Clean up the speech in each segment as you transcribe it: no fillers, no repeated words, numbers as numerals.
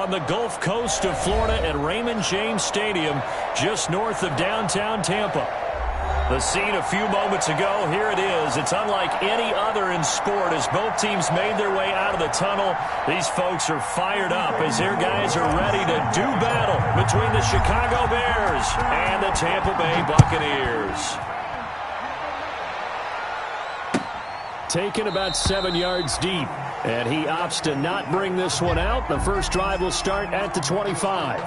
on the Gulf Coast of Florida at Raymond James Stadium, just north of downtown Tampa. The scene a few moments ago, here it is. It's unlike any other in sport as both teams made their way out of the tunnel. These folks are fired up as their guys are ready to do battle between the Chicago Bears and the Tampa Bay Buccaneers. Taken about 7 yards deep, and he opts to not bring this one out. The first drive will start at the 25.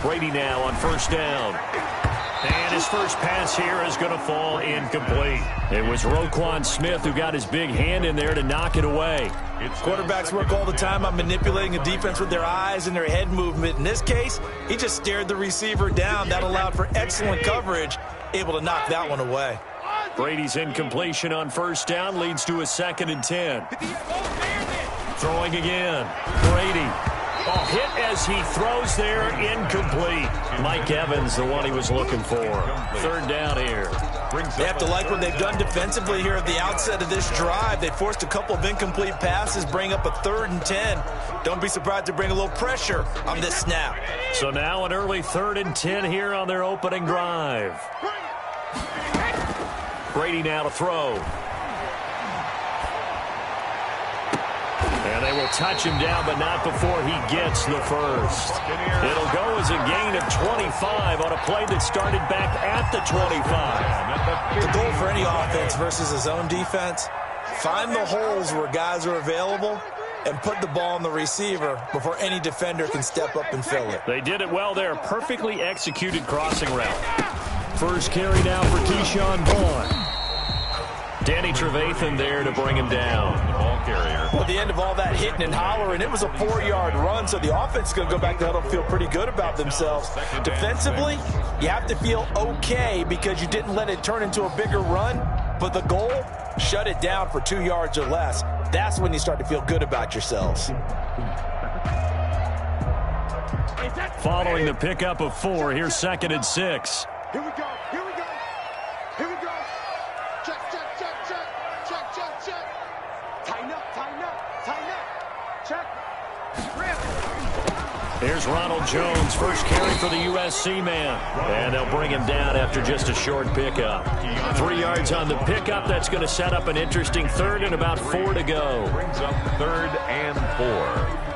Brady now on first down. And his first pass here is going to fall incomplete. It was Roquan Smith who got his big hand in there to knock it away. Quarterbacks work all the time on manipulating a defense with their eyes and their head movement. In this case, he just stared the receiver down. That allowed for excellent coverage, able to knock that one away. Brady's incompletion on first down leads to a 2nd and 10. Throwing again. Brady. Oh, hit as he throws there, incomplete. Mike Evans, the one he was looking for. 3rd down here. They have to like what they've done defensively here at the outset of this drive. They forced a couple of incomplete passes, bring up a 3rd and 10. Don't be surprised to bring a little pressure on this snap. So now an early 3rd and 10 here on their opening drive. Brady now to throw. And they will touch him down, but not before he gets the first. It'll go as a gain of 25 on a play that started back at the 25. The goal for any offense versus his own defense, find the holes where guys are available and put the ball on the receiver before any defender can step up and fill it. They did it well there. Perfectly executed crossing route. First carry now for Keyshawn Vaughn. Danny Trevathan there to bring him down. Well, at the end of all that hitting and hollering, it was a 4-yard run, so the offense is going to go back to huddle and feel pretty good about themselves. Defensively, you have to feel okay because you didn't let it turn into a bigger run, but the goal, shut it down for 2 yards or less. That's when you start to feel good about yourselves. Following the pickup of 4, here's 2nd and 6. Here we go. Here we go. Here we go. Check, check, check, check. Check, check, check. Tighten up, tighten up, tighten up. Check. Here's Ronald Jones, first carry for the USC man. And they'll bring him down after just a short pickup. 3 yards on the pickup. That's going to set up an interesting 3rd and about 4 to go. Brings up 3rd and 4.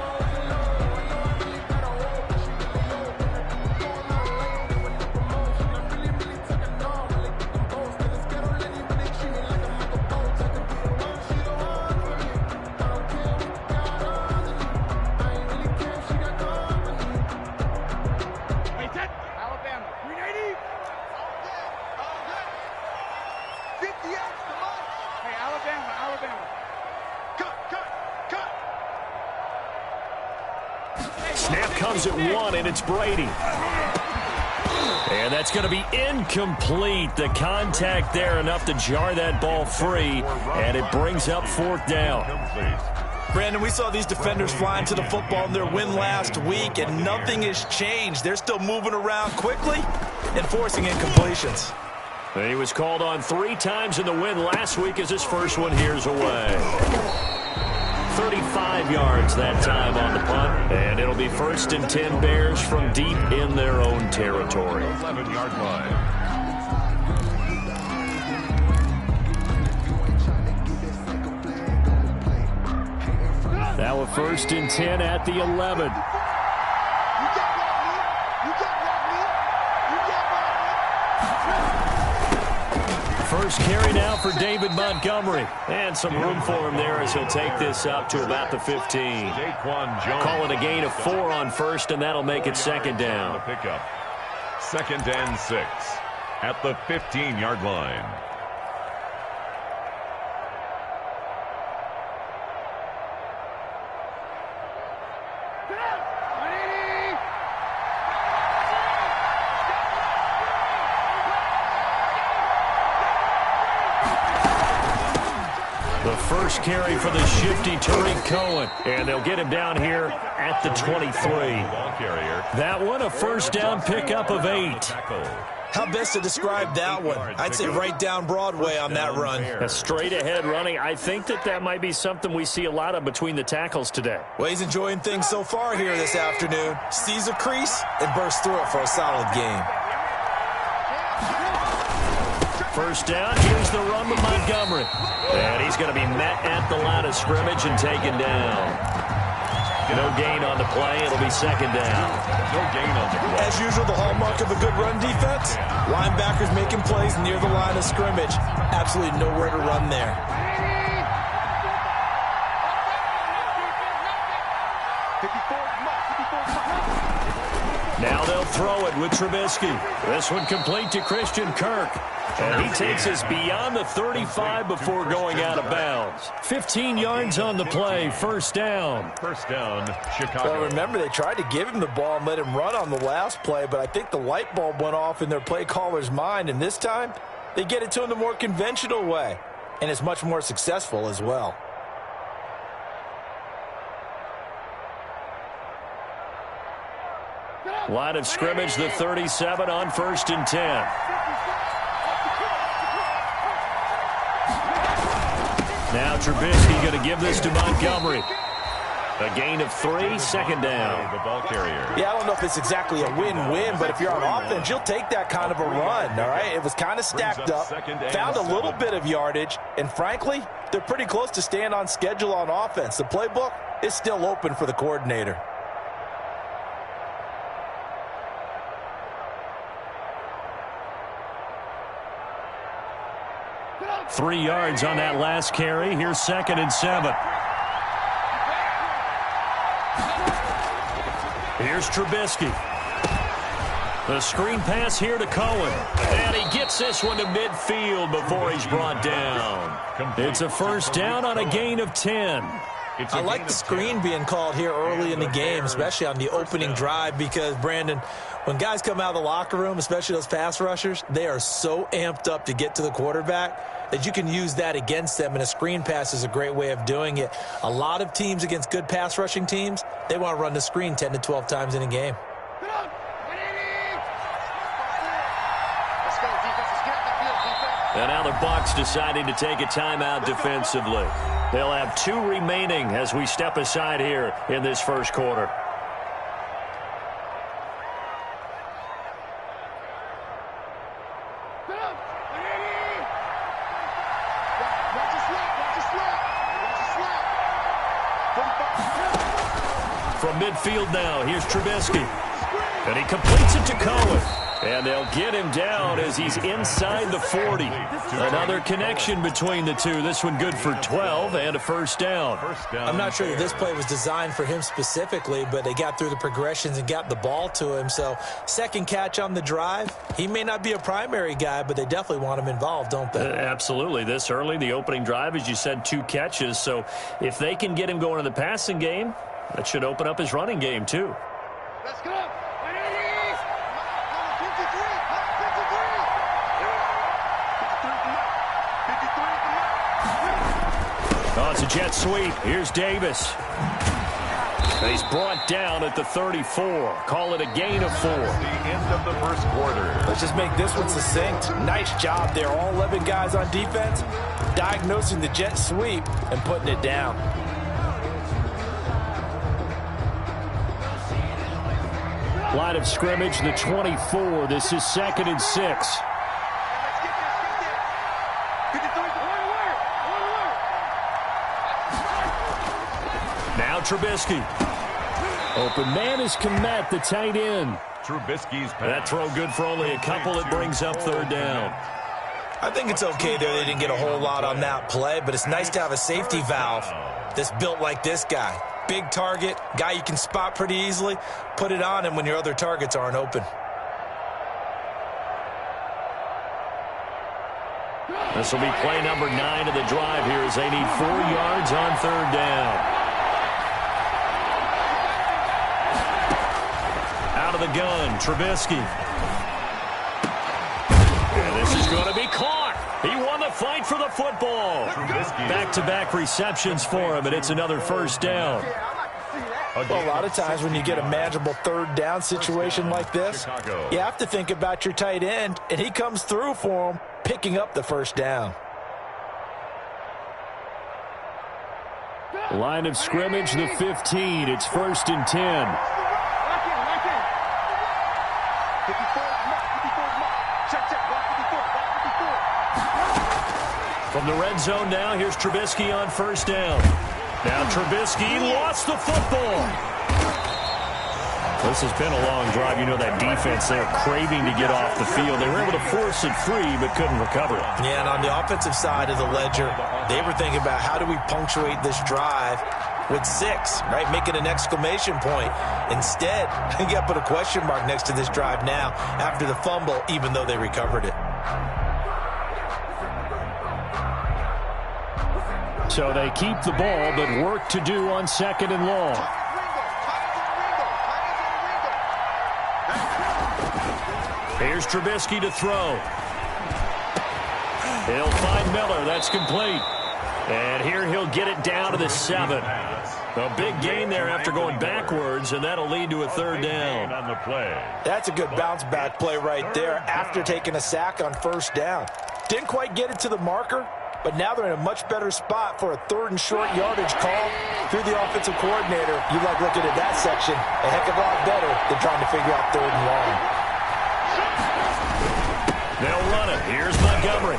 Snap comes at 1, and it's Brady. And that's going to be incomplete. The contact there enough to jar that ball free, and it brings up 4th down. Brandon, we saw these defenders flying to the football in their win last week, and nothing has changed. They're still moving around quickly and forcing incompletions. He was called on 3 times in the win last week as his first one here's away. 35 yards that time on the punt, and it'll be 1st and 10 Bears from deep in their own territory. 11-yard line. Now a 1st and 10 at the 11. First carry now for David Montgomery. And some room for him there as he'll take this up to about the 15. Call it a gain of 4 on 1st, and that'll make it 2nd down. Pickup. 2nd and 6 at the 15-yard line. The first carry for the shifty Tariq Cohen. And they'll get him down here at the 23. That one, a first down pickup of 8. How best to describe that one? I'd say right down Broadway on that run. A straight-ahead running. I think that might be something we see a lot of between the tackles today. Well, he's enjoying things so far here this afternoon. Sees a crease and bursts through it for a solid game. First down, here's the run with Montgomery. And he's going to be met at the line of scrimmage and taken down. No gain on the play. It'll be second down. No gain on the play. As usual, the hallmark of a good run defense, linebackers making plays near the line of scrimmage. Absolutely nowhere to run there. Now they'll throw it with Trubisky. This one complete to Christian Kirk. And he takes us beyond the 35 before going out of bounds. 15 yards on the play, first down. First down, Chicago. Well, remember, they tried to give him the ball and let him run on the last play, but I think the light bulb went off in their play caller's mind, and this time they get it to him the more conventional way, and it's much more successful as well. Line of scrimmage, the 37 on 1st and 10. Now Trubisky going to give this to Montgomery. A gain of 3, second down. The ball carrier. Yeah, I don't know if it's exactly a win-win, but if you're on offense, you'll take that kind of a run, all right? It was kind of stacked up, found a little bit of yardage, and frankly, they're pretty close to staying on schedule on offense. The playbook is still open for the coordinator. Three yards on that last carry. Here's 2nd and 7. Here's Trubisky. The screen pass here to Cohen. And he gets this one to midfield before he's brought down. It's a first down on a gain of 10. I like the screen being called here early in the game, especially on the opening drive, because, Brandon, when guys come out of the locker room, especially those pass rushers, they are so amped up to get to the quarterback that you can use that against them, and a screen pass is a great way of doing it. A lot of teams against good pass rushing teams, they want to run the screen 10 to 12 times in a game. And now the Bucs deciding to take a timeout defensively. They'll have 2 remaining as we step aside here in this first quarter. From midfield now, here's Trubisky. And he completes it to Cohen. And they'll get him down as he's inside the 40. Another connection between the two. This one good for 12 and a first down. I'm not sure that this play was designed for him specifically, but they got through the progressions and got the ball to him. So second catch on the drive. He may not be a primary guy, but they definitely want him involved, don't they? Absolutely. This early, the opening drive, as you said, 2 catches. So if they can get him going in the passing game, that should open up his running game too. Let's go. Oh, it's a jet sweep. Here's Davis. And he's brought down at the 34. Call it a gain of 4. The end of the first quarter. Let's just make this one succinct. Nice job there. All 11 guys on defense diagnosing the jet sweep and putting it down. Line of scrimmage, the 24. This is 2nd and 6. Now Trubisky. Open man is Komet, the tight end. Trubisky's pass. That throw good for only a couple. It brings up 3rd down. I think it's okay there. They didn't get a whole lot on that play, but it's nice to have a safety valve that's built like this guy. Big target, guy you can spot pretty easily. Put it on him when your other targets aren't open. This will be play number 9 of the drive here as they need 4 yards on 3rd down. Out of the gun, Trubisky. And this is going to be caught. He won the fight for the football. Back-to-back receptions for him, and it's another first down. Well, a lot of times when you get a manageable third down situation like this, you have to think about your tight end, and he comes through for him, picking up the first down. Line of scrimmage, the 15. It's 1st and 10. From the red zone now, here's Trubisky on first down. Now Trubisky lost the football. This has been a long drive. You know that defense, they're craving to get off the field. They were able to force it free, but couldn't recover it. Yeah, and on the offensive side of the ledger, they were thinking about how do we punctuate this drive with 6, right? Make it an exclamation point. Instead, you got to put a question mark next to this drive now after the fumble, even though they recovered it. So they keep the ball, but work to do on 2nd and long. Here's Trubisky to throw. He'll find Miller. That's complete. And here he'll get it down to the 7. A big gain there after going backwards, and that'll lead to a 3rd down. On the play. That's a good bounce-back play right there after taking a sack on first down. Didn't quite get it to the marker, but now they're in a much better spot for a 3rd and short yardage call through the offensive coordinator. You like looking at that section a heck of a lot better than trying to figure out 3rd and long. They'll run it. Here's Montgomery.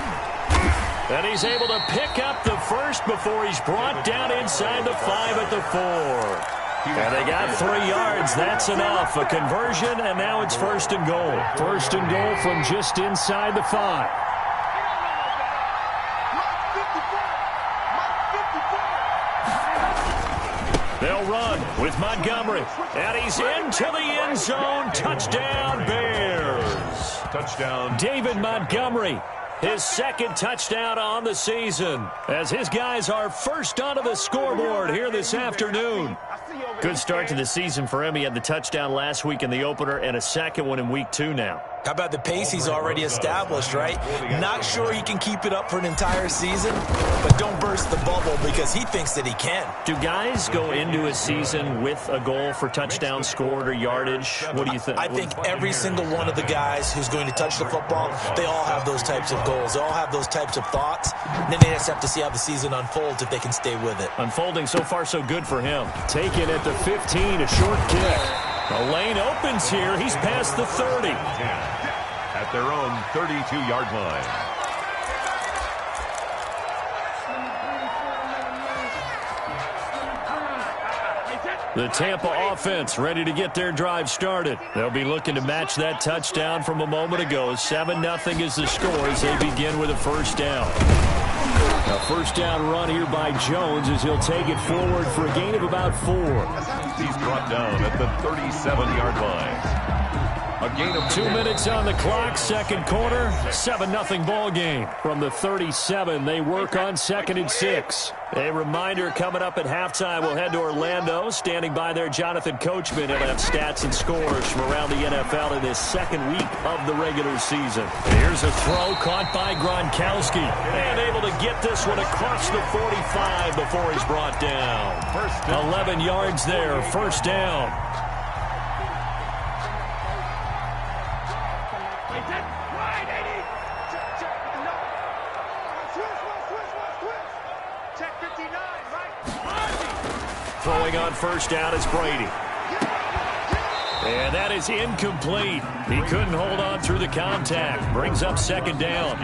And he's able to pick up the first before he's brought down inside the 5 at the 4. And they got 3 yards. That's enough. A conversion, and now it's 1st and goal. 1st and goal from just inside the 5. They'll run with Montgomery. And he's into the end zone. Touchdown, Bears. Touchdown. David Montgomery, his 2nd touchdown on the season, as his guys are first onto the scoreboard here this afternoon. Good start to the season for him. He had the touchdown last week in the opener and a 2nd one in week 2 now. How about the pace he's already established, right? Not sure he can keep it up for an entire season, but don't burst the bubble because he thinks that he can. Do guys go into a season with a goal for touchdown scored or yardage? What do you think? I think every single one of the guys who's going to touch the football, they all have those types of goals. They all have those types of thoughts. And then they just have to see how the season unfolds if they can stay with it. Unfolding so far so good for him. Taken at the 15, a short kick. The lane opens here. He's past the 30. At their own 32-yard line. The Tampa offense ready to get their drive started. They'll be looking to match that touchdown from a moment ago. 7-0 is the score as they begin with a first down. A first down run here by Jones as he'll take it forward for a gain of about 4. He's brought down at the 37-yard line. A gain of 2 minutes on the clock, 2nd quarter, 7-0 ball game. From the 37, they work on 2nd and 6. A reminder coming up at halftime, we'll head to Orlando. Standing by there, Jonathan Coachman. He'll have stats and scores from around the NFL in this 2nd week of the regular season. Here's a throw caught by Gronkowski. And able to get this one across the 45 before he's brought down. 11 yards there, first down. Throwing on first down is Brady. And that is incomplete. He couldn't hold on through the contact. Brings up 2nd down.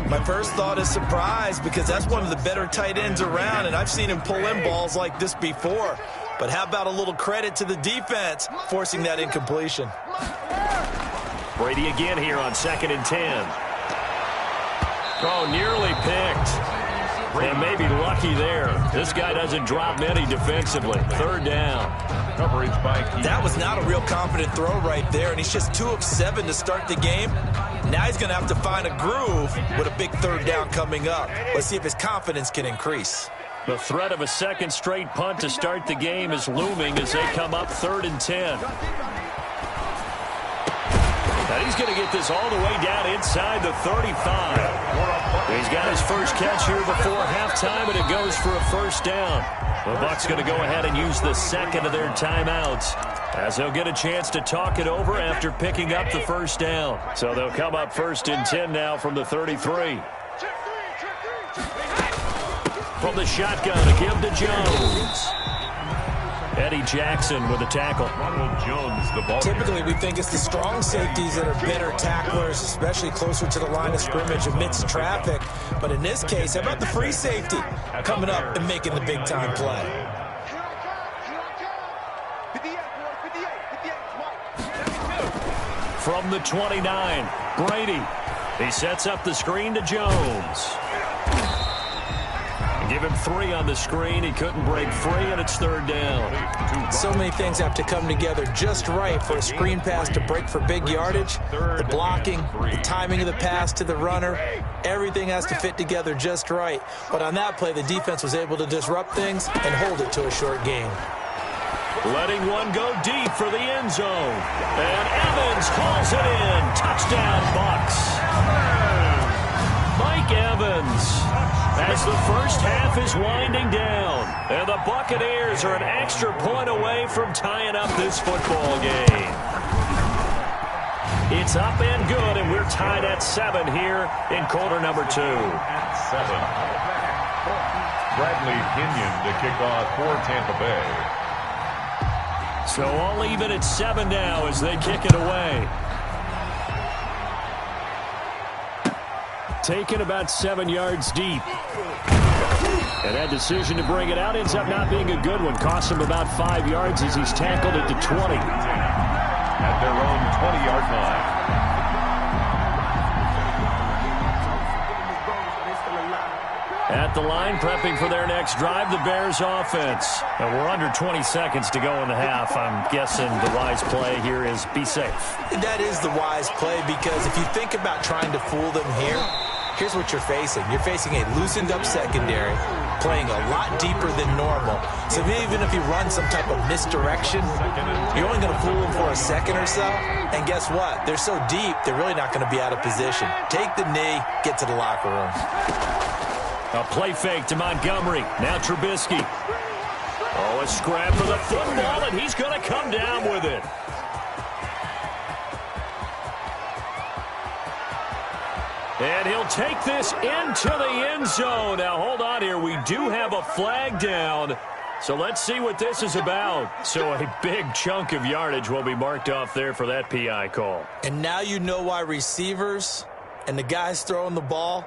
My first thought is surprise because that's one of the better tight ends around, and I've seen him pull in balls like this before. But how about a little credit to the defense forcing that incompletion? Brady again here on 2nd and 10. Oh, nearly picked. And maybe lucky there. This guy doesn't drop many defensively. 3rd down. Coverage by Keith. That was not a real confident throw right there, and he's just 2 of 7 to start the game. Now he's going to have to find a groove with a big 3rd down coming up. Let's see if his confidence can increase. The threat of a 2nd straight punt to start the game is looming as they come up 3rd and 10. And he's going to get this all the way down inside the 35. He's got his first catch here before halftime, and it goes for a first down. The Bucs going to go ahead and use the second of their timeouts, as they'll get a chance to talk it over after picking up the first down. So they'll come up 1st and 10 now from the 33. From the shotgun, a give to Jones. Eddie Jackson with a tackle. Jones, the ball. Typically, we think it's the strong safeties that are better tacklers, especially closer to the line of scrimmage amidst traffic. But in this case, how about the free safety coming up and making the big-time play? From the 29, Brady. He sets up the screen to Jones. Give him 3 on the screen. He couldn't break free, and it's 3rd down. So many things have to come together just right for a screen pass to break for big yardage. The blocking, the timing of the pass to the runner, everything has to fit together just right. But on that play, the defense was able to disrupt things and hold it to a short game. Letting one go deep for the end zone. And Evans calls it in. Touchdown, Bucs. Mike Evans. As the first half is winding down, and the Buccaneers are an extra point away from tying up this football game. It's up and good, and we're tied at 7 here in quarter number 2. 7. Bradley Kenyon to kick off for Tampa Bay. So all even at 7 now as they kick it away. Taken about 7 yards deep. And that decision to bring it out ends up not being a good one. Costs him about 5 yards as he's tackled at the 20. At their own 20-yard line. At the line, prepping for their next drive, the Bears offense. And we're under 20 seconds to go in the half. I'm guessing the wise play here is be safe. That is the wise play, because if you think about trying to fool them here, here's what you're facing. You're facing a loosened-up secondary, playing a lot deeper than normal. So even if you run some type of misdirection, you're only going to fool them for a second or so. And guess what? They're so deep, they're really not going to be out of position. Take the knee, get to the locker room. A play fake to Montgomery. Now Trubisky. Oh, a scrap for the football, and he's going to come down with it. And he'll take this into the end zone. Now, hold on here. We do have a flag down. So let's see what this is about. So a big chunk of yardage will be marked off there for that PI call. And now you know why receivers and the guys throwing the ball,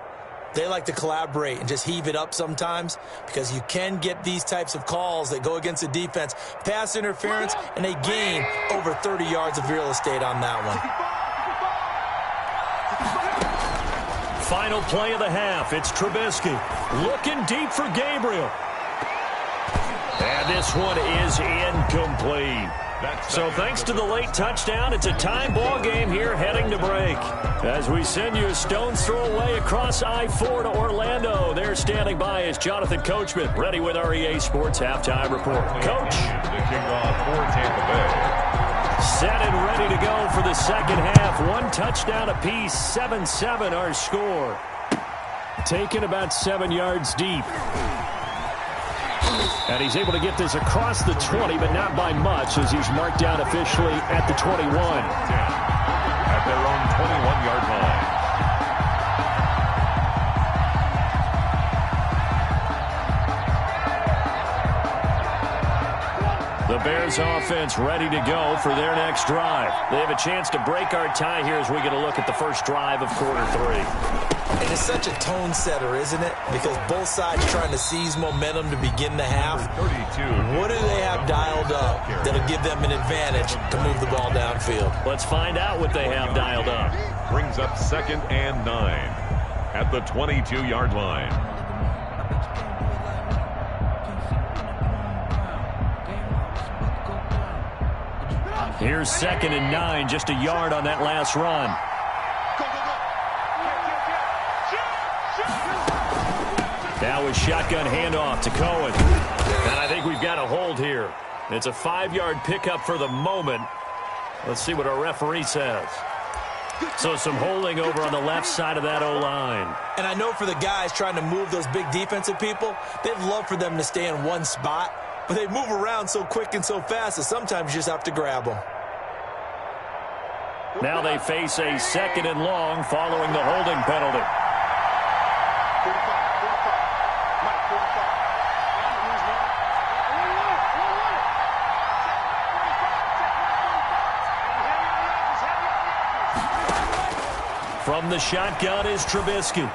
they like to collaborate and just heave it up sometimes, because you can get these types of calls that go against the defense. Pass interference, and they gain over 30 yards of real estate on that one. Final play of the half. It's Trubisky looking deep for Gabriel. And this one is incomplete. So thanks to the late touchdown, it's a time ball game here heading to break. As we send you a stone's throw away across I-4 to Orlando. There standing by is Jonathan Coachman, ready with our EA Sports Halftime Report. Coach. The kickoff for Tampa Bay. Set and ready to go for the second half. 1 touchdown apiece, 7-7 our score. Taken about 7 yards deep. And he's able to get this across the 20, but not by much, as he's marked down officially at the 21. At their own 21-yard line. The Bears offense ready to go for their next drive. They have a chance to break our tie here as we get a look at the first drive of quarter 3. And it's such a tone setter, isn't it? Because both sides trying to seize momentum to begin the half. 32. What do they have dialed up that'll give them an advantage to move the ball downfield? Let's find out what they have dialed up. Brings up 2nd and 9 at the 22-yard line. Here's 2nd and 9, just a yard on that last run. Now a shotgun handoff to Cohen. And I think we've got a hold here. It's a 5-yard pickup for the moment. Let's see what our referee says. So some holding over on the left side of that O-line. And I know for the guys trying to move those big defensive people, they'd love for them to stay in one spot, but they move around so quick and so fast that sometimes you just have to grab them. Now they face a 2nd and long following the holding penalty. From the shotgun is Trubisky.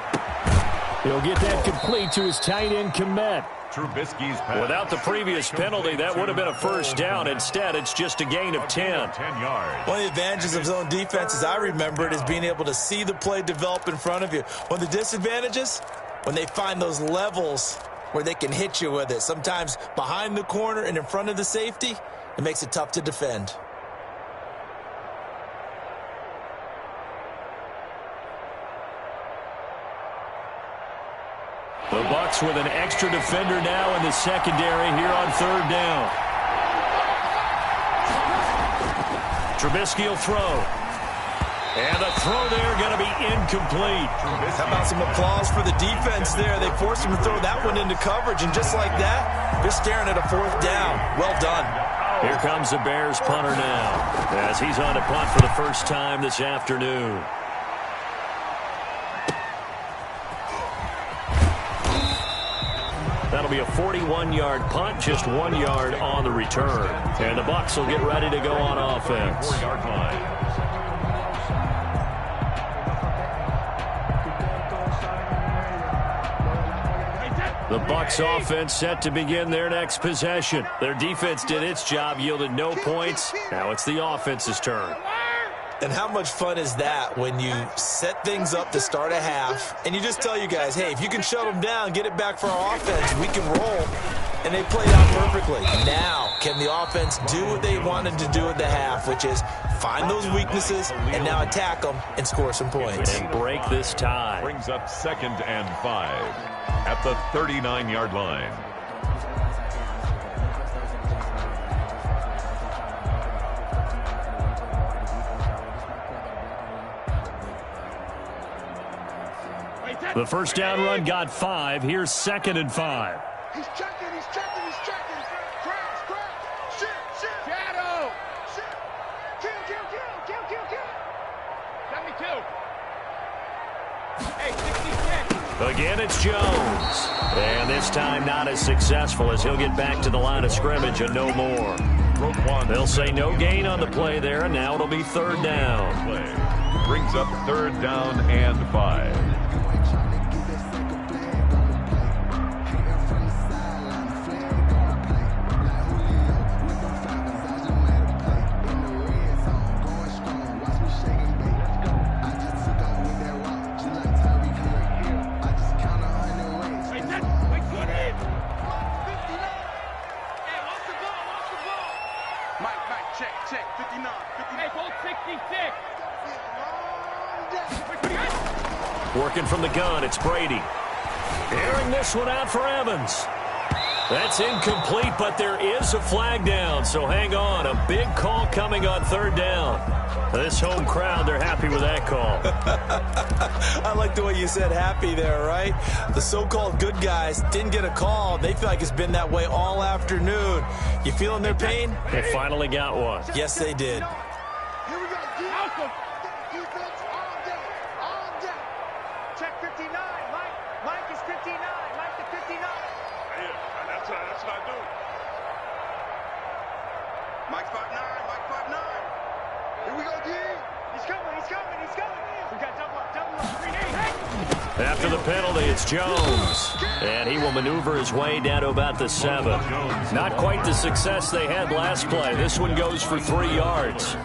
He'll get that complete to his tight end, Komet. Trubisky's pass. Without the previous penalty, that would have been a first down. Instead, it's just a gain of 10. 10 yards. One of the advantages of zone defense, as I remember it, is being able to see the play develop in front of you. One of the disadvantages, when they find those levels where they can hit you with it, sometimes behind the corner and in front of the safety, it makes it tough to defend. The Bucs with an extra defender now in the secondary here on 3rd down. Trubisky will throw. And the throw there going to be incomplete. How about some applause for the defense there? They forced him to throw that one into coverage, and just like that, they're staring at a 4th down. Well done. Here comes the Bears punter now, as he's on to punt for the first time this afternoon. That'll be a 41-yard punt, just 1 yard on the return. And the Bucs will get ready to go on offense. 4-yard line. The Bucs offense set to begin their next possession. Their defense did its job, yielded no points. Now it's the offense's turn. And how much fun is that when you set things up to start a half and you just tell you guys, hey, if you can shut them down, get it back for our offense, we can roll. And they played out perfectly. Now, can the offense do what they wanted to do at the half, which is find those weaknesses and now attack them and score some points. And break this tie. Brings up 2nd and 5 at the 39-yard line. The first down run got 5. Here's 2nd and 5. He's checking, he's checking, he's checking. Crash, shit, shadow, shit. Kill. 72. Hey, 66. Again, it's Jones. And this time not as successful as he'll get back to the line of scrimmage and no more. They'll say no gain on the play there, and now it'll be 3rd down. Play brings up 3rd down and 5. Check, 59. Hey, hold 66. Working from the gun, it's Brady. Airing this one out for Evans. That's incomplete, but there is a flag down, so hang on. A big call coming on 3rd down. This home crowd, they're happy with that call. I like the way you said happy there, right? The so-called good guys didn't get a call. They feel like it's been that way all afternoon. You feeling their pain? They finally got one. Yes, they did. Here we go, defense all day. Check 59, Mike is 59, Mike the 59. Yeah, that's what I do. Mike 5'9", Mike 5'9". Here we go, D. He's coming. We got double up, 3-8. After the penalty, it's Jones. And he will maneuver his way down to about the 7. Not quite the success they had last play. This one goes for 3 yards.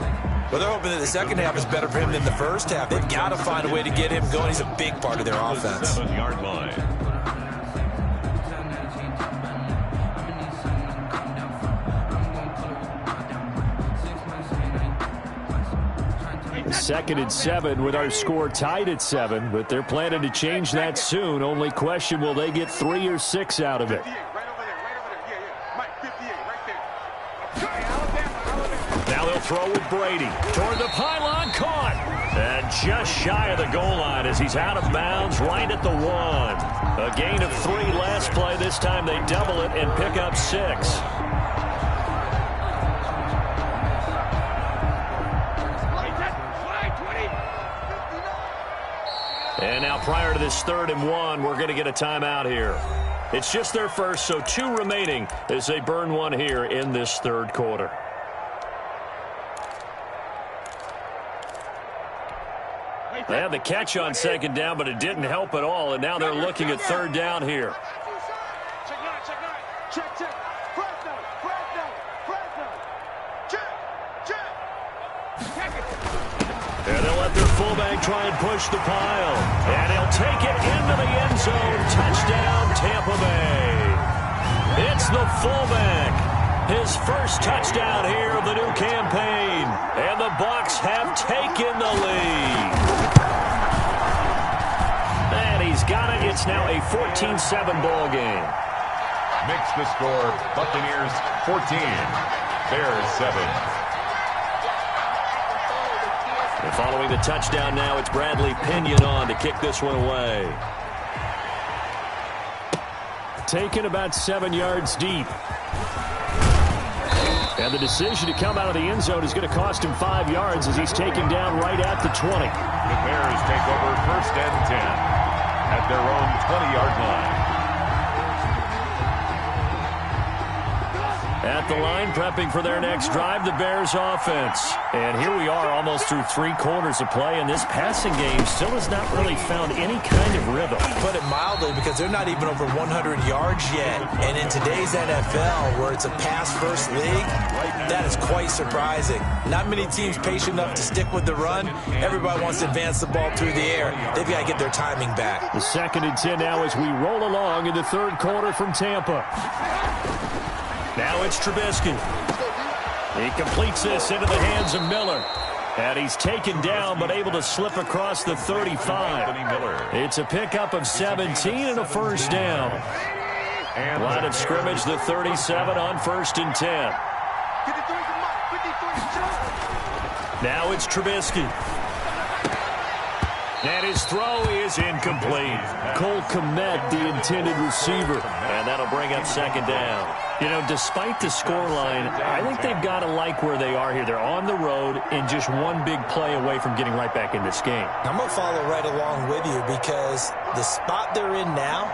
Well, they're hoping that the second half is better for him than the first half. They've got to find a way to get him going. He's a big part of their offense. 7-yard line. Second and 7 with our score tied at 7, but they're planning to change that soon. Only question, will they get 3 or 6 out of it? Right over there. Yeah. Mike, 58, right there. Now they'll throw with Brady. Toward the pylon, caught. And just shy of the goal line as he's out of bounds right at the 1. A gain of 3 last play. This time they double it and pick up 6. And now prior to this 3rd and 1, we're going to get a timeout here. It's just their first, so 2 remaining as they burn one here in this 3rd quarter. They had the catch on 2nd down, but it didn't help at all, and now they're looking at 3rd down here. Check. Fresno. Check. And they'll let their fullback try and push the pile. And he'll take it into the end zone. Touchdown, Tampa Bay. It's the fullback. His first touchdown here of the new campaign. And the Bucs have taken the lead. And he's got it. It's now a 14-7 ball game. Makes the score Buccaneers 14, Bears 7. And following the touchdown now, it's Bradley Pinion on to kick this one away. Taken about 7 yards deep. And the decision to come out of the end zone is going to cost him 5 yards as he's taken down right at the 20. The Bears take over 1st and 10 at their own 20-yard line. At the line, prepping for their next drive, the Bears offense. And here we are almost through 3 quarters of play, and this passing game still has not really found any kind of rhythm. Put it mildly, because they're not even over 100 yards yet. And in today's NFL, where it's a pass-first league, that is quite surprising. Not many teams patient enough to stick with the run. Everybody wants to advance the ball through the air. They've got to get their timing back. The 2nd and 10 now as we roll along in the 3rd quarter from Tampa. Now it's Trubisky. He completes this into the hands of Miller. And he's taken down but able to slip across the 35. It's a pickup of 17 and a 1st down. Line of scrimmage, the 37 on 1st and 10. Now it's Trubisky. And his throw is incomplete. Cole Kmet, the intended receiver. And that'll bring up 2nd down. You know, despite the scoreline, I think they've got to like where they are here. They're on the road and just one big play away from getting right back in this game. I'm going to follow right along with you because the spot they're in now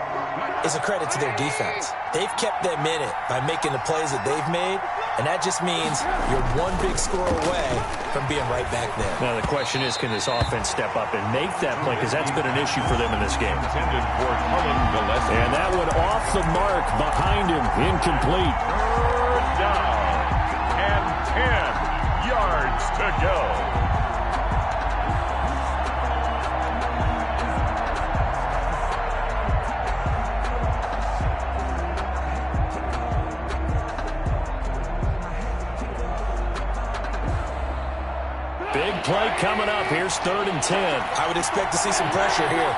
is a credit to their defense. They've kept them in it by making the plays that they've made, and that just means you're one big score away from being right back there. Now the question is, can this offense step up and make that play? Because that's been an issue for them in this game. And that one off the mark behind him, incomplete. 3rd down and 10 yards to go. Big play coming up. Here's 3rd and 10. I would expect to see some pressure here.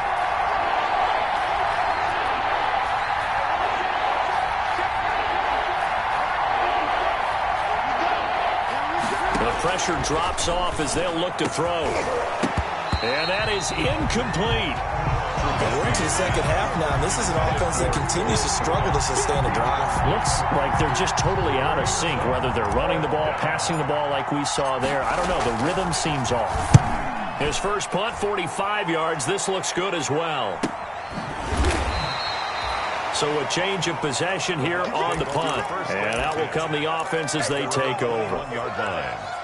The pressure drops off as they'll look to throw. And that is incomplete. We're into the 2nd half now, and this is an offense that continues to struggle to sustain a drive. Looks like they're just totally out of sync, whether they're running the ball, passing the ball like we saw there. I don't know. The rhythm seems off. His first punt, 45 yards. This looks good as well. So a change of possession here on the punt. And out will come the offense as they take over. 1-yard line.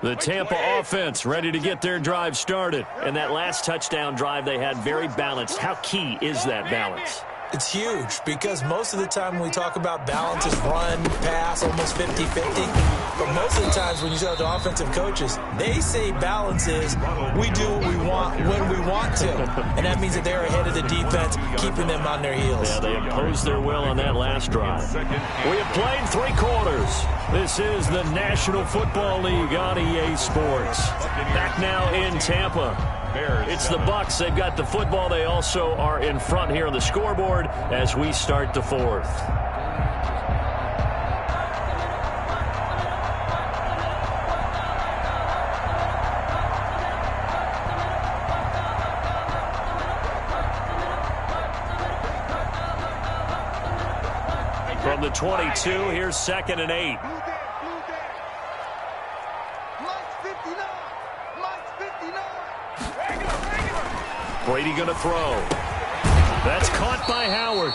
The Tampa offense ready to get their drive started. And that last touchdown drive they had very balanced. How key is that balance? It's huge because most of the time when we talk about balance is run, pass, almost 50-50. But most of the times when you talk to offensive coaches, they say balance is we do what we want when we want to. And that means that they're ahead of the defense, keeping them on their heels. Yeah, they imposed their will on that last drive. We have played 3 quarters. This is the National Football League on EA Sports. Back now in Tampa. It's the Bucs. They've got the football. They also are in front here on the scoreboard as we start the 4th. From the 22, here's 2nd and 8. Brady going to throw. That's caught by Howard.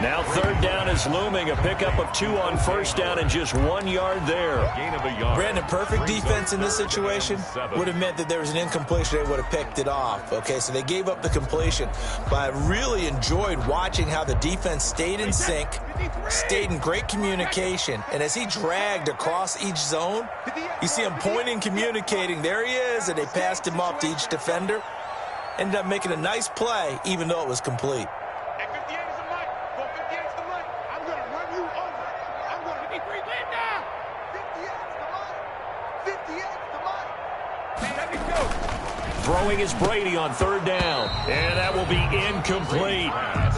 Now 3rd down is looming. A pickup of 2 on 1st down and just 1 yard there. Gain of a yard. Brandon, perfect defense in this situation would have meant that there was an incompletion. They would have picked it off. Okay, so they gave up the completion. But I really enjoyed watching how the defense stayed in sync, stayed in great communication. And as he dragged across each zone, you see him pointing, communicating. There he is, and they passed him off to each defender. Ended up making a nice play, even though it was complete. At 58 is the mic. Go 58 is the mic. I'm going to run you over. I'm going to 53 land down. 58 is the mic. 58 is the mic. Let me go. Throwing is Brady on 3rd down. And that will be incomplete.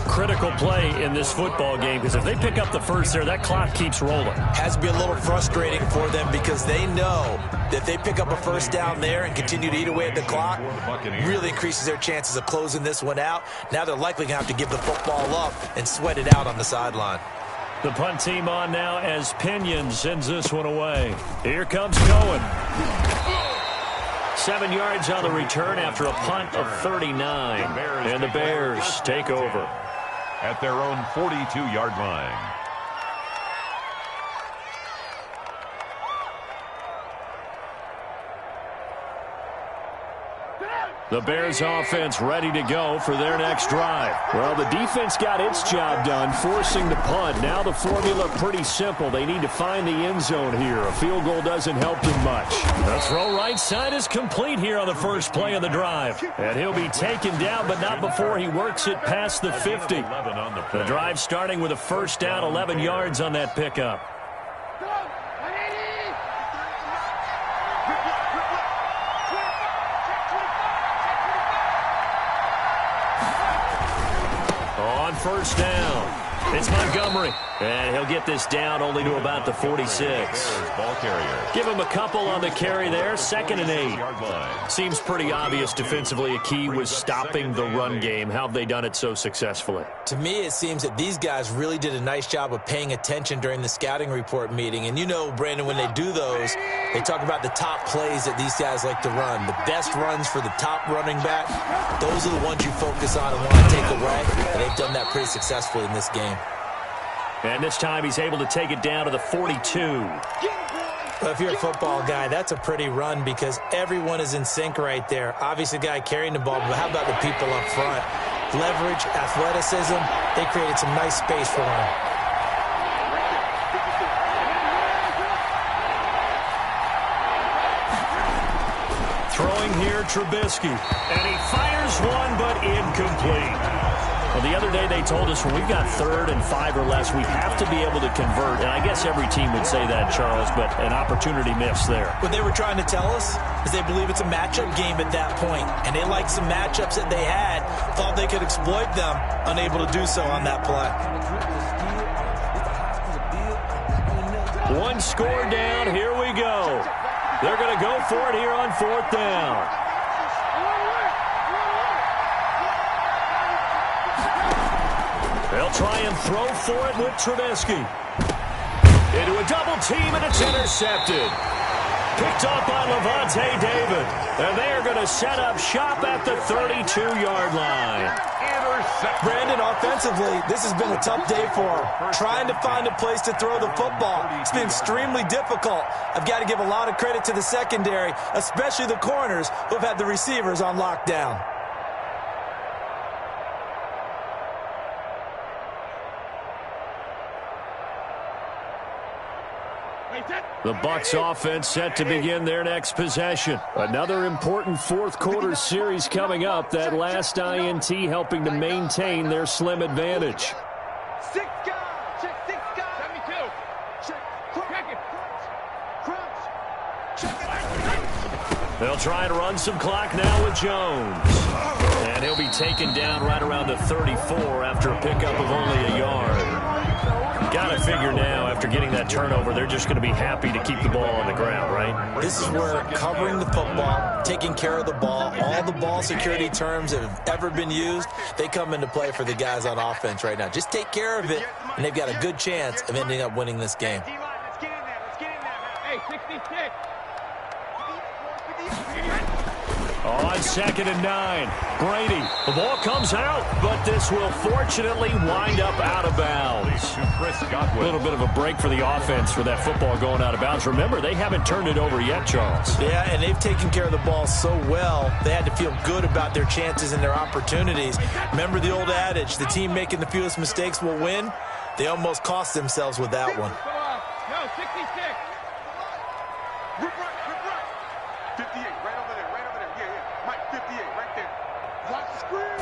Critical play in this football game because if they pick up the first there, that clock keeps rolling. Has to be a little frustrating for them because they know that if they pick up a 1st down there and continue to eat away at the clock, really increases their chances of closing this one out. Now they're likely going to have to give the football up and sweat it out on the sideline. The punt team on now as Pinion sends this one away. Here comes Cohen. 7 yards on the return after a punt of 39. And the Bears take over at their own 42-yard line. The Bears offense ready to go for their next drive. Well, the defense got its job done, forcing the punt. Now the formula pretty simple. They need to find the end zone here. A field goal doesn't help them much. The throw right side is complete here on the first play of the drive. And he'll be taken down, but not before he works it past the 50. The drive starting with a 1st down, 11 yards on that pickup. On 1st down, it's Montgomery. And he'll get this down only to about the 46. Ball carrier. Give him a couple on the carry there. 2nd and 8. Seems pretty obvious defensively. A key was stopping the run game. How have they done it so successfully? To me, it seems that these guys really did a nice job of paying attention during the scouting report meeting. And you know, Brandon, when they do those, they talk about the top plays that these guys like to run. The best runs for the top running back, those are the ones you focus on and want to take away. And they've done that pretty successfully in this game. And this time he's able to take it down to the 42. Well, if you're a football guy, that's a pretty run because everyone is in sync right there. Obviously, the guy carrying the ball, but how about the people up front? Leverage, athleticism, they created some nice space for him. Throwing here, Trubisky. And he fires one, but incomplete. Well, the other day they told us when we've got 3rd and 5 or less, we have to be able to convert. And I guess every team would say that, Charles, but an opportunity missed there. What they were trying to tell us is they believe it's a matchup game at that point. And they liked some matchups that they had, thought they could exploit them, unable to do so on that play. One score down, here we go. They're going to go for it here on 4th down. They'll try and throw for it with Trubisky. Into a double team, and it's intercepted. Picked up by Levante David. And they are going to set up shop at the 32-yard line. Brandon, offensively, this has been a tough day for him. Trying to find a place to throw the football. It's been extremely difficult. I've got to give a lot of credit to the secondary, especially the corners who have had the receivers on lockdown. The Bucs offense set to begin their next possession. Another important fourth quarter series coming up. That last INT helping to maintain their slim advantage. 6 guys. Check 6 guys. 72. Check. Check it. Crunch. Check it. They'll try and run some clock now with Jones. And he'll be taken down right around the 34 after a pickup of only a yard. Got to figure now, after getting that turnover, they're just going to be happy to keep the ball on the ground, right? This is where covering the football, taking care of the ball, all the ball security terms that have ever been used, they come into play for the guys on offense right now. Just take care of it, and they've got a good chance of ending up winning this game. Let's get in there. Let's get in there. Hey, 66. On 2nd and 9, Brady. The ball comes out, but this will fortunately wind up out of bounds. A little bit of a break for the offense for that football going out of bounds. Remember, they haven't turned it over yet, Charles. Yeah, and they've taken care of the ball so well, they had to feel good about their chances and their opportunities. Remember the old adage, the team making the fewest mistakes will win? They almost cost themselves with that one. No, 66. Rip right. 58, right over there. Yeah. Mike, 58, right there. Watch the screen.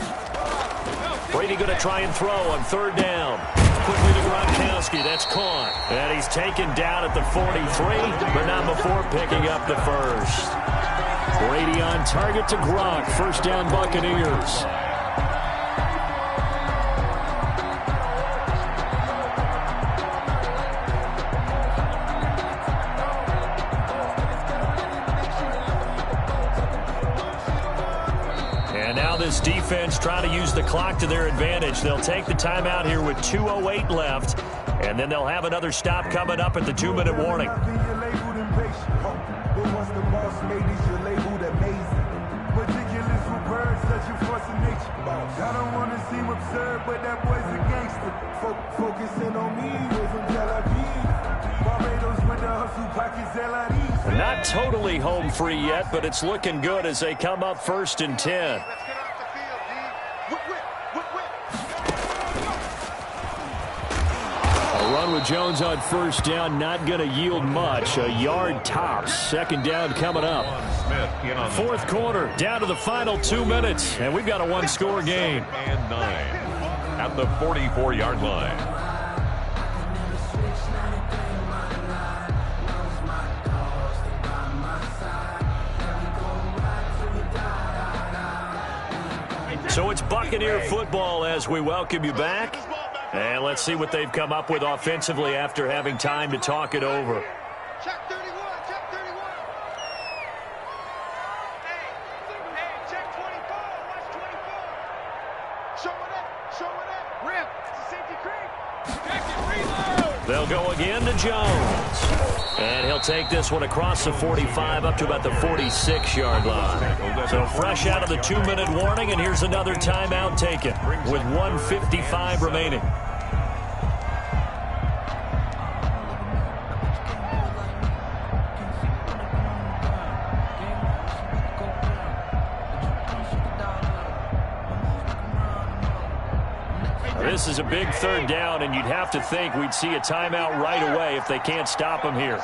Brady going to try and throw on 3rd down. Quickly to Gronkowski. That's caught. And he's taken down at the 43, but not before picking up the first. Brady on target to Gronk. 1st down, Buccaneers. This defense trying to use the clock to their advantage. They'll take the timeout here with 2:08 left, and then they'll have another stop coming up at the 2-minute warning. Not totally home free yet, but it's looking good as they come up 1st and 10. A run with Jones on 1st down, not going to yield much. A yard tops. 2nd down coming up. 4th quarter, down to the final 2 minutes, and we've got a 1-score game. And 9 at the 44-yard line. So it's Buccaneer football as we welcome you back. And let's see what they've come up with offensively after having time to talk it over. Check 31. Check 31. Hey, check 24. Watch 24. Show it up. Rip. It's a safety creep. Check it. Reload. They'll go again to Jones. And he'll take this one across the 45 up to about the 46-yard line. So fresh out of the 2-minute warning, and here's another timeout taken with 1:55 remaining. This is a big 3rd down, and you'd have to think we'd see a timeout right away if they can't stop him here.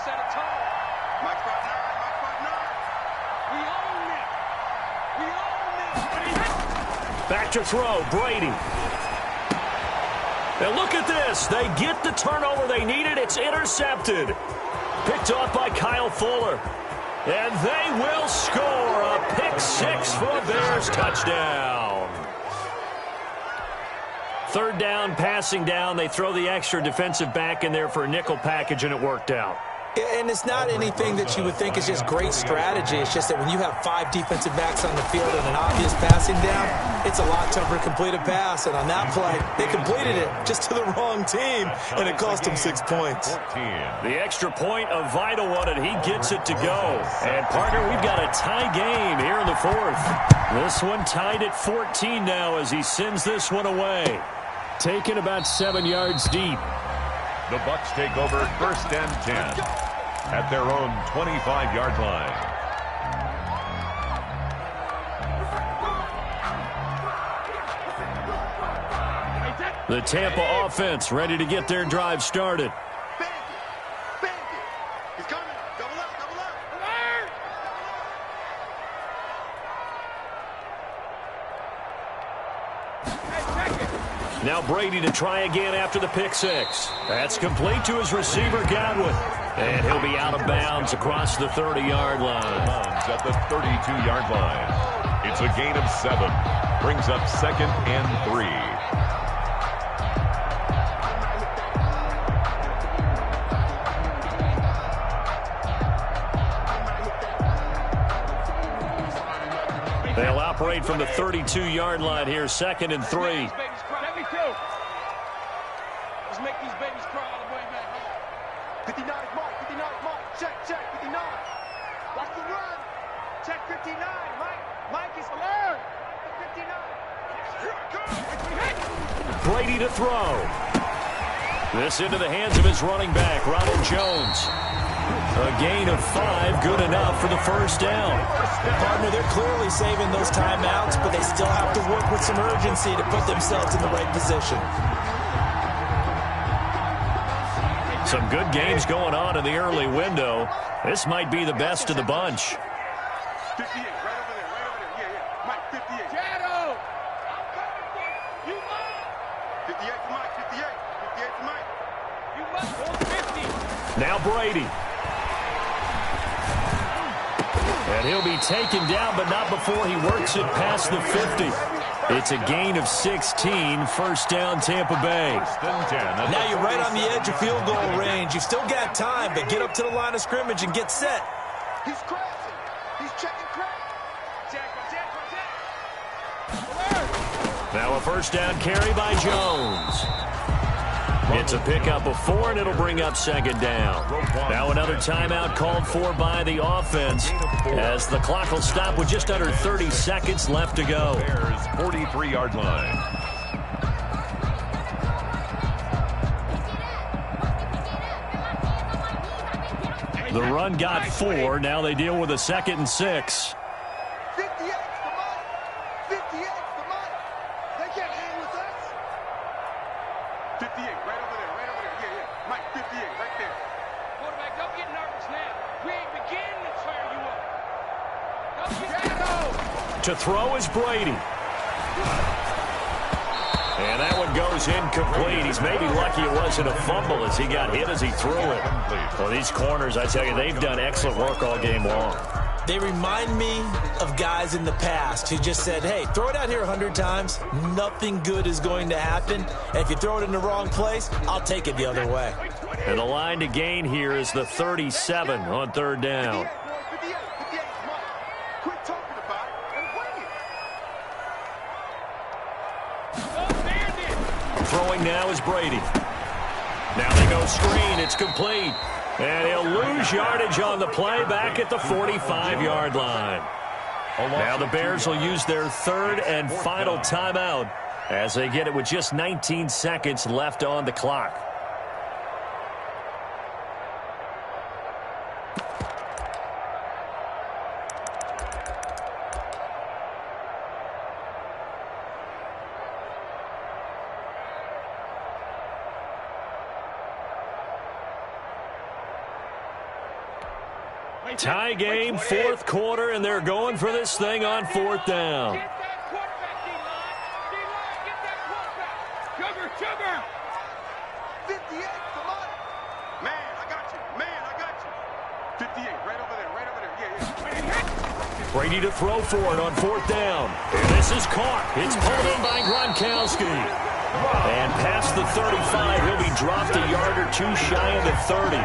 Back to throw, Brady. And look at this. They get the turnover they needed. It's intercepted. Picked off by Kyle Fuller. And they will score a pick 6 for a Bears touchdown. 3rd down, passing down. They throw the extra defensive back in there for a nickel package, and it worked out. And it's not anything that you would think is just great strategy. It's just that when you have 5 defensive backs on the field and an obvious passing down, it's a lot tougher to complete a pass. And on that play, they completed it just to the wrong team, and it cost them 6 points. The extra point, a vital one, and he gets it to go. And, partner, we've got a tie game here in the 4th. This one tied at 14 now as he sends this one away. Taken about 7 yards deep. The Bucs take over 1st and 10 at their own 25-yard line. The Tampa offense ready to get their drive started. Bandit. Now Brady to try again after the pick six. That's complete to his receiver, Godwin. And he'll be out of bounds across the 30-yard line. At the 32-yard line. It's a gain of 7. Brings up 2nd and 3. They'll operate from the 32-yard line here, 2nd and 3. Let's make these babies cry all the way back home. 59 mark, 59 mark. Check, 59. Watch the run. Check 59, Mike. Mike is alert. 59. Brady to throw. This into the hands of his running back, Ronald Jones. A gain of 5, good enough for the first down. Partner, they're clearly saving those timeouts, but they still have to work with some urgency to put themselves in the right position. Some good games going on in the early window. This might be the best of the bunch. 58, right over there. Yeah. Mike, 58. Shadow. I'm coming for you. You must. 58 for Mike, 58. 58 for Mike. You must hold 50. Now Brady. And he'll be taken down, but not before he works it past the 50. It's a gain of 16, first down Tampa Bay. Now you're right on the edge of field goal range. You've still got time, but get up to the line of scrimmage and get set. He's crashing. He's checking crash. Check. Alert. Now a first down carry by Jones. It's a pickup of 4, and it'll bring up 2nd down. Now another timeout called for by the offense as the clock will stop with just under 30 seconds left to go. Bears 43-yard line. The run got 4. Now they deal with a 2nd and 6. 58's the money. 58's the money. They can't hang with us. 58, right over there. Yeah. Mike, 58, right there. Quarterback, don't get nervous now. We ain't beginning to tear you up. Don't get Shadow. To throw is Brady. And that one goes incomplete. He's maybe lucky it wasn't a fumble as he got hit as he threw it. Well, these corners, I tell you, they've done excellent work all game long. They remind me of guys in the past who just said, hey, throw it out here 100 times. Nothing good is going to happen. And if you throw it in the wrong place, I'll take it the other way. And the line to gain here is the 37 on 3rd down. 58's money. Quit talking about it and bring it. Throwing now is Brady. Now they go screen. It's complete. And he'll lose yardage on the play back at the 45-yard line. Now the Bears will use their 3rd and final timeout as they get it with just 19 seconds left on the clock. Tie game, 4th quarter, and they're going for this thing on 4th down. Get that quarterback, D-line. Get that quarterback. Sugar. 58's the money. Man, I got you. 58, right over there. Yeah. Brady to throw for it on 4th down. And this is caught. It's pulled in by Gronkowski. And past the 35, he'll be dropped a yard or 2 shy of the 30.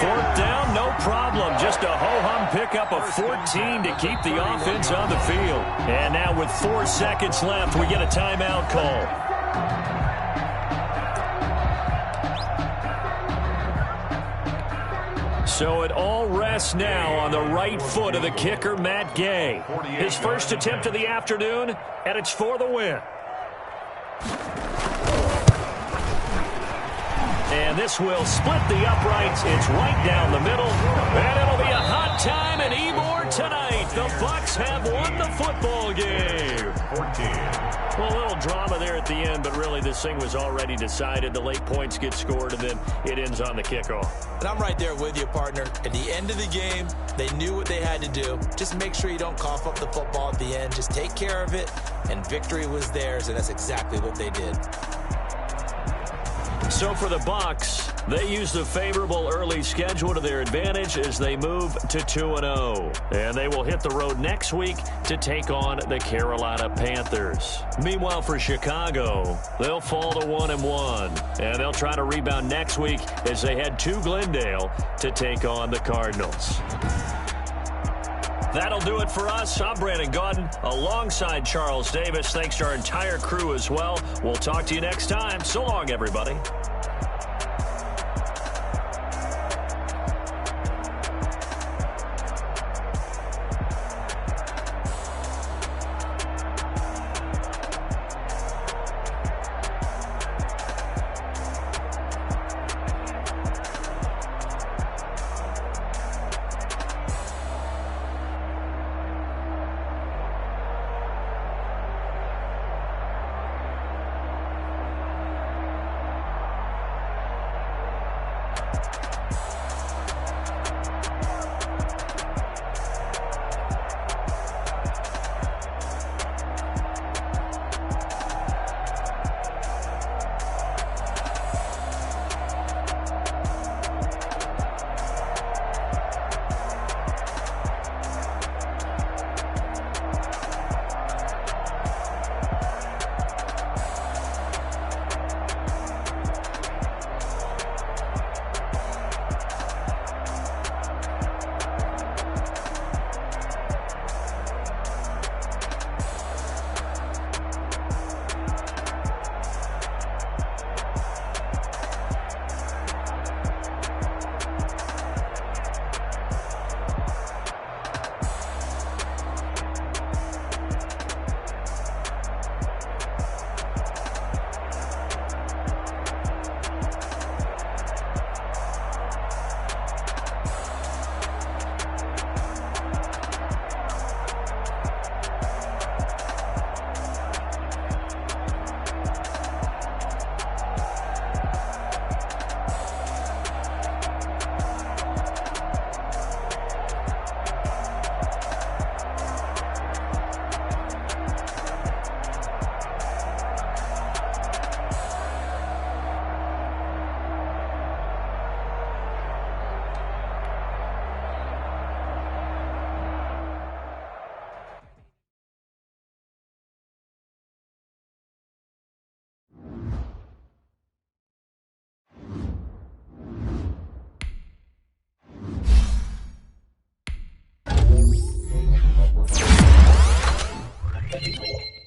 4th down, no problem. Just a ho-hum pickup of 14 to keep the offense on the field. And now with 4 seconds left, we get a timeout call. So it all rests now on the right foot of the kicker, Matt Gay. His first attempt of the afternoon, and it's for the win. And this will split the uprights. It's right down the middle. And it'll be a hot time in Ybor tonight. The Bucs have won the football game. 14. Well, a little drama there at the end, but really this thing was already decided. The late points get scored, and then it ends on the kickoff. And I'm right there with you, partner. At the end of the game, they knew what they had to do. Just make sure you don't cough up the football at the end. Just take care of it, and victory was theirs, and that's exactly what they did. So for the Bucs, they use the favorable early schedule to their advantage as they move to 2-0. And they will hit the road next week to take on the Carolina Panthers. Meanwhile, for Chicago, they'll fall to 1-1. And they'll try to rebound next week as they head to Glendale to take on the Cardinals. That'll do it for us. I'm Brandon Gaudin alongside Charles Davis. Thanks to our entire crew as well. We'll talk to you next time. So long, everybody. Thank you.